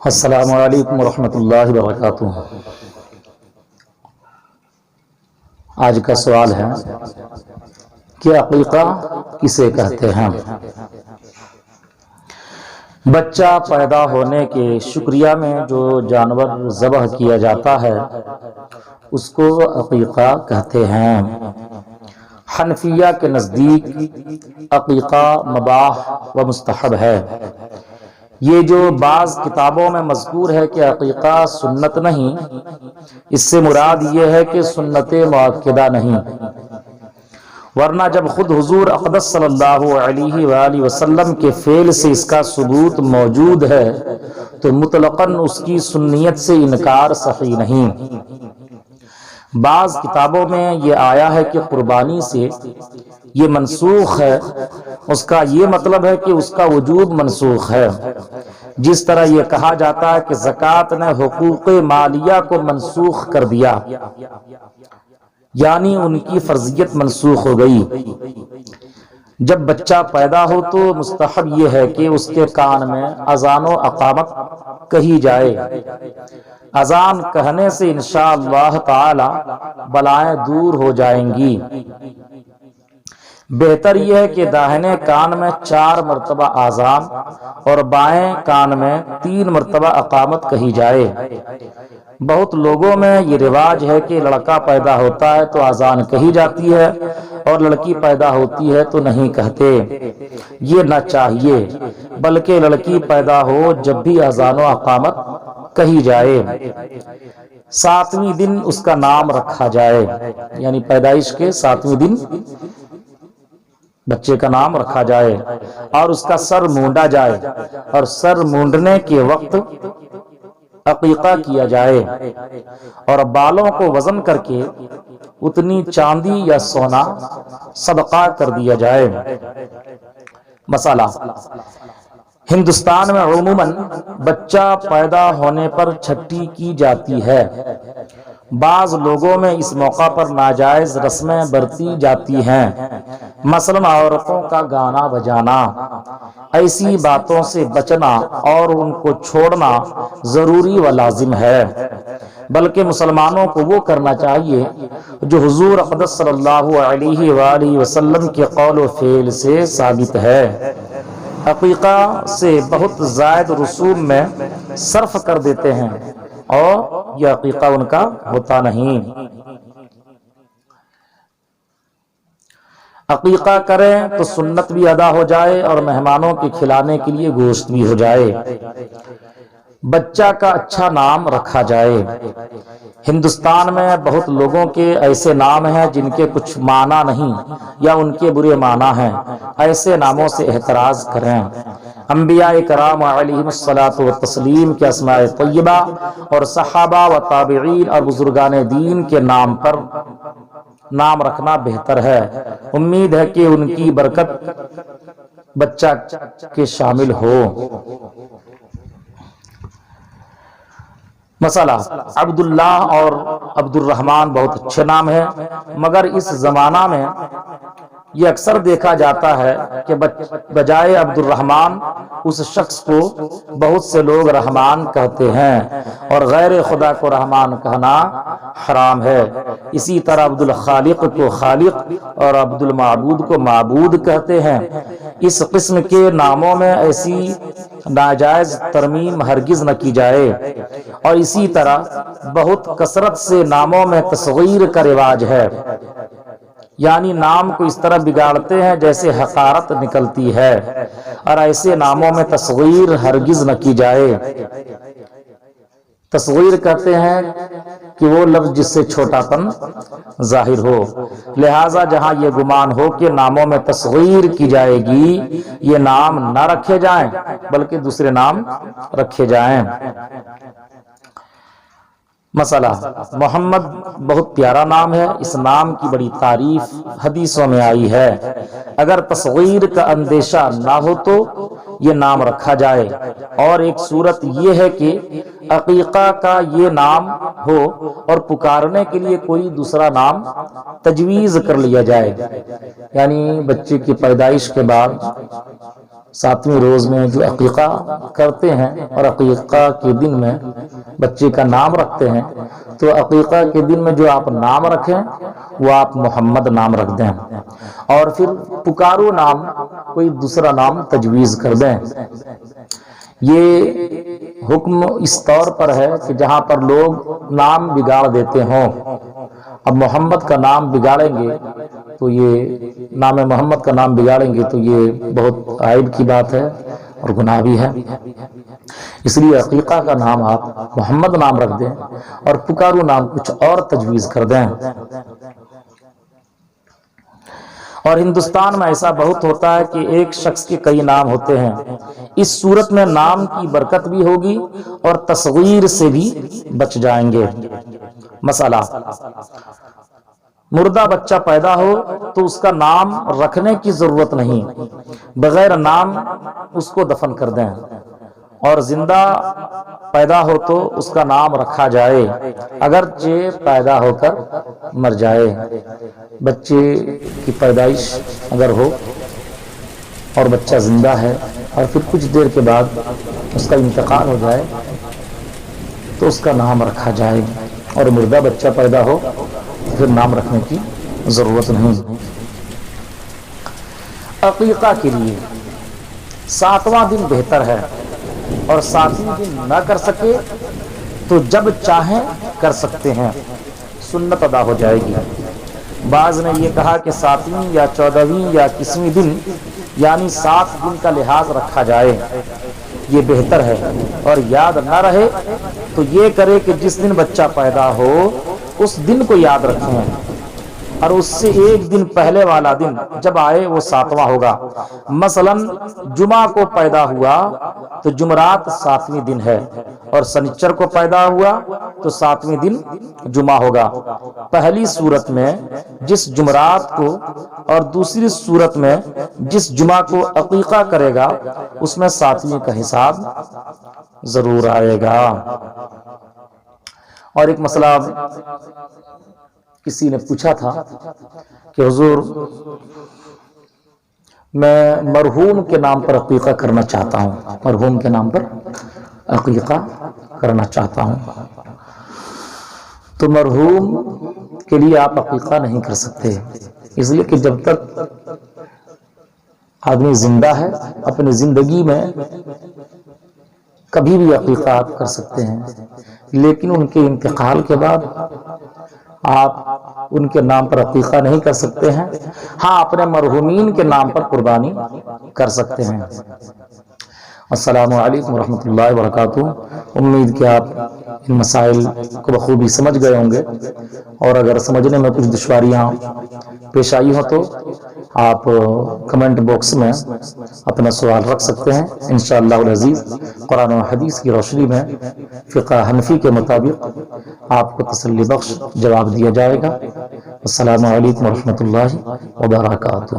السلام علیکم ورحمۃ اللہ وبرکاتہ۔ آج کا سوال ہے کہ عقیقہ کسے کہتے ہیں؟ بچہ پیدا ہونے کے شکریہ میں جو جانور ذبح کیا جاتا ہے اس کو عقیقہ کہتے ہیں۔ حنفیہ کے نزدیک عقیقہ مباح و مستحب ہے۔ یہ جو بعض کتابوں میں مذکور ہے کہ عقیقہ سنت نہیں، اس سے مراد یہ ہے کہ سنت مؤکدہ نہیں، ورنہ جب خود حضور اقدس صلی اللہ علیہ وآلہ وسلم کے فعل سے اس کا ثبوت موجود ہے تو مطلقاً اس کی سنیت سے انکار صحیح نہیں۔ بعض کتابوں میں یہ آیا ہے کہ قربانی سے یہ منسوخ ہے، اس کا یہ مطلب ہے کہ اس کا وجوب منسوخ ہے، جس طرح یہ کہا جاتا ہے کہ زکوٰۃ نے حقوق مالیہ کو منسوخ کر دیا، یعنی ان کی فرضیت منسوخ ہو گئی۔ جب بچہ پیدا ہو تو مستحب یہ ہے کہ اس کے کان میں اذان و اقامت کہی جائے۔ اذان کہنے سے انشاءاللہ تعالی بلائیں دور ہو جائیں گی۔ بہتر یہ ہے کہ داہنے کان میں 4 مرتبہ اذان اور بائیں کان میں 3 مرتبہ اقامت کہی جائے۔ بہت لوگوں میں یہ رواج ہے کہ لڑکا پیدا ہوتا ہے تو اذان کہی جاتی ہے اور لڑکی پیدا ہوتی ہے تو نہیں کہتے۔ یہ نہ چاہیے، بلکہ لڑکی پیدا ہو جب بھی اذان و اقامت کہی جائے 7ویں دن اس کا نام رکھا جائے، یعنی پیدائش کے 7ویں دن بچے کا نام رکھا جائے اور اس کا سر مونڈا جائے، اور سر مونڈنے کے وقت عقیقہ کیا جائے اور بالوں کو وزن کر کے اتنی چاندی یا سونا صدقہ کر دیا جائے۔ مسئلہ: ہندوستان میں عموماً بچہ پیدا ہونے پر چھٹی کی جاتی ہے۔ بعض لوگوں میں اس موقع پر ناجائز رسمیں برتی جاتی ہیں، مثلاً عورتوں کا گانا بجانا۔ ایسی باتوں سے بچنا اور ان کو چھوڑنا ضروری و لازم ہے، بلکہ مسلمانوں کو وہ کرنا چاہیے جو حضور اقدس صلی اللہ علیہ وآلہ وسلم کے قول و فعل سے ثابت ہے۔ عقیقہ سے بہت زائد رسوم میں صرف کر دیتے ہیں اور یہ عقیقہ ان کا ہوتا نہیں۔ عقیقہ کریں تو سنت بھی ادا ہو جائے اور مہمانوں کے کھلانے کے لیے گوشت بھی ہو جائے۔ بچہ کا اچھا نام رکھا جائے۔ ہندوستان میں بہت لوگوں کے ایسے نام ہیں جن کے کچھ معنی نہیں یا ان کے برے معنی ہیں، ایسے ناموں سے احتراز کریں۔ انبیاء کرام علیہم الصلاۃ والتسلیم کے اسماء طیبہ اور صحابہ و تابعین اور بزرگان دین کے نام پر نام رکھنا بہتر ہے۔ امید ہے کہ ان کی برکت بچہ کے شامل ہو۔ مسئلہ: عبداللہ اور عبد الرحمن بہت اچھے نام ہیں، مگر اس زمانہ میں یہ اکثر دیکھا جاتا ہے کہ بجائے عبد الرحمن اس شخص کو بہت سے لوگ رحمان کہتے ہیں اور غیر خدا کو رحمان کہنا حرام ہے۔ اسی طرح عبد الخالق کو خالق اور عبد المعبود کو معبود کہتے ہیں۔ اس قسم کے ناموں میں ایسی ناجائز ترمیم ہرگز نہ کی جائے، اور اسی طرح بہت کثرت سے ناموں میں تصغیر کا رواج ہے، یعنی نام کو اس طرح بگاڑتے ہیں جیسے حقارت نکلتی ہے، اور ایسے ناموں میں تصغیر ہرگز نہ کی جائے۔ تصغیر کہتے ہیں کہ وہ لفظ جس سے چھوٹا پن ظاہر ہو، لہٰذا جہاں یہ گمان ہو کہ ناموں میں تصغیر کی جائے گی، یہ نام نہ رکھے جائیں بلکہ دوسرے نام رکھے جائیں۔ مسئلہ: محمد بہت پیارا نام ہے، اس نام کی بڑی تعریف حدیثوں میں آئی ہے۔ اگر تصغیر کا اندیشہ نہ ہو تو یہ نام رکھا جائے۔ اور ایک صورت یہ ہے کہ عقیقہ کا یہ نام ہو اور پکارنے کے لیے کوئی دوسرا نام تجویز کر لیا جائے، یعنی بچے کی پیدائش کے بعد 7ویں روز میں جو عقیقہ کرتے ہیں اور عقیقہ کے دن میں بچے کا نام رکھتے ہیں، تو عقیقہ کے دن میں جو آپ نام رکھیں وہ آپ محمد نام رکھ دیں، اور پھر پکارو نام کوئی دوسرا نام تجویز کر دیں۔ یہ حکم اس طور پر ہے کہ جہاں پر لوگ نام بگاڑ دیتے ہوں، اب محمد کا نام بگاڑیں گے تو یہ نام محمد کا نام بگاڑیں گے تو یہ بہت عیب کی بات ہے اور گناہ بھی ہے، اس لیے عقیقہ کا نام آپ محمد نام رکھ دیں اور پکارو نام کچھ اور تجویز کر دیں۔ اور ہندوستان میں ایسا بہت ہوتا ہے کہ ایک شخص کے کئی نام ہوتے ہیں، اس صورت میں نام کی برکت بھی ہوگی اور تصغیر سے بھی بچ جائیں گے۔ مسئلہ، مردہ بچہ پیدا ہو تو اس کا نام رکھنے کی ضرورت نہیں، بغیر نام اس کو دفن کر دیں، اور زندہ پیدا ہو تو اس کا نام رکھا جائے اگرچہ پیدا ہو کر مر جائے۔ بچے کی پیدائش اگر ہو اور بچہ زندہ ہے اور پھر کچھ دیر کے بعد اس کا انتقال ہو جائے تو اس کا نام رکھا جائے، اور مردہ بچہ پیدا ہو پھر نام رکھنے کی ضرورت نہیں۔ عقیقہ کے لیے 7واں دن بہتر ہے، اور 7ویں دن نہ کر سکے تو جب چاہیں کر سکتے ہیں، سنت ادا ہو جائے گی۔ بعض نے یہ کہا کہ 7ویں یا 14ویں یا 21ویں دن یعنی 7 دن کا لحاظ رکھا جائے، یہ بہتر ہے، اور یاد نہ رہے تو یہ کرے کہ جس دن بچہ پیدا ہو اس دن کو یاد رکھیں، اور اس سے ایک دن پہلے والا دن جب آئے وہ 7واں ہوگا۔ مثلا جمعہ کو پیدا ہوا تو جمعرات 7ویں دن ہے، اور سنیچر کو پیدا ہوا تو 7ویں دن جمعہ ہوگا۔ پہلی صورت میں جس جمعرات کو اور دوسری صورت میں جس جمعہ کو عقیقہ کرے گا اس میں 7ویں کا حساب ضرور آئے گا۔ اور ایک مسئلہ کسی نے پوچھا تھا کہ حضور میں مرحوم کے نام پر عقیقہ کرنا چاہتا ہوں، مرحوم کے نام پر عقیقہ کرنا چاہتا ہوں، تو مرحوم کے لیے آپ عقیقہ نہیں کر سکتے، اس لیے کہ جب تک آدمی زندہ ہے اپنی زندگی میں کبھی بھی عقیقہ آپ کر سکتے ہیں، لیکن ان کے انتقال کے بعد آپ ان کے نام پر عقیقہ نہیں کر سکتے ہیں، ہاں اپنے مرحومین کے نام پر قربانی کر سکتے ہیں۔ السلام علیکم ورحمۃ اللہ وبرکاتہ۔ امید کہ آپ ان مسائل کو بخوبی سمجھ گئے ہوں گے، اور اگر سمجھنے میں کچھ دشواریاں پیش آئی ہوں تو آپ کمنٹ باکس میں اپنا سوال رکھ سکتے ہیں، انشاءاللہ العزیز قرآن و حدیث کی روشنی میں فقہ حنفی کے مطابق آپ کو تسلی بخش جواب دیا جائے گا۔ السلام علیکم ورحمۃ اللہ وبرکاتہ۔